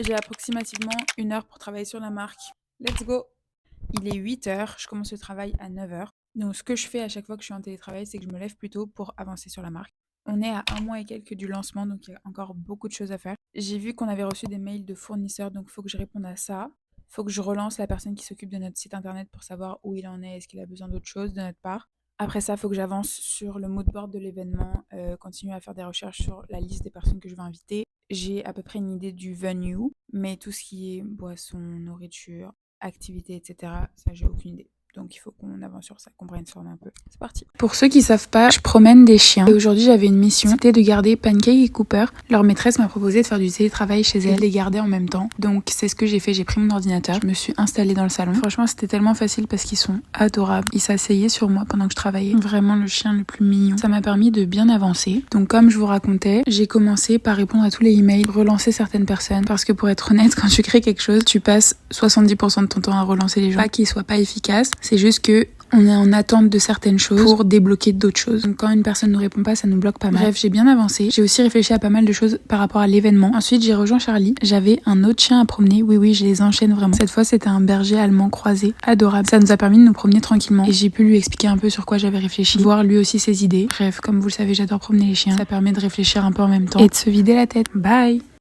J'ai approximativement 1 heure pour travailler sur la marque. Let's go! Il est 8 heures, je commence le travail à 9 heures. Donc ce que je fais à chaque fois que je suis en télétravail, c'est que je me lève plus tôt pour avancer sur la marque. On est à 1 mois et quelques du lancement, donc il y a encore beaucoup de choses à faire. J'ai vu qu'on avait reçu des mails de fournisseurs, donc il faut que je réponde à ça. Il faut que je relance la personne qui s'occupe de notre site internet pour savoir où il en est, est-ce qu'il a besoin d'autre chose de notre part. Après ça, il faut que j'avance sur le mood board de l'événement, continuer à faire des recherches sur la liste des personnes que je vais inviter. J'ai à peu près une idée du venue, mais tout ce qui est boisson, nourriture, activités, etc., ça, j'ai aucune idée. Donc il faut qu'on avance sur ça, qu'on brainstorm un peu. C'est parti. Pour ceux qui savent pas, je promène des chiens. Et aujourd'hui, j'avais une mission, c'était de garder Pancake et Cooper. Leur maîtresse m'a proposé de faire du télétravail chez elle, de les garder en même temps. Donc c'est ce que j'ai fait, j'ai pris mon ordinateur, je me suis installée dans le salon. Franchement, c'était tellement facile parce qu'ils sont adorables. Ils s'asseyaient sur moi pendant que je travaillais. Vraiment le chien le plus mignon. Ça m'a permis de bien avancer. Donc comme je vous racontais, j'ai commencé par répondre à tous les emails, relancer certaines personnes. Parce que pour être honnête, quand tu crées quelque chose, tu passes 70% de ton temps à relancer les gens. Pas qu'ils soient pas efficaces, c'est juste que on est en attente de certaines choses pour débloquer d'autres choses. Donc quand une personne ne répond pas, ça nous bloque pas mal. Bref, j'ai bien avancé. J'ai aussi réfléchi à pas mal de choses par rapport à l'événement. Ensuite, j'ai rejoint Charlie. J'avais un autre chien à promener. Oui, je les enchaîne vraiment. Cette fois, c'était un berger allemand croisé. Adorable. Ça nous a permis de nous promener tranquillement. Et j'ai pu lui expliquer un peu sur quoi j'avais réfléchi. Voir lui aussi ses idées. Bref, comme vous le savez, j'adore promener les chiens. Ça permet de réfléchir un peu en même temps. Et de se vider la tête. Bye!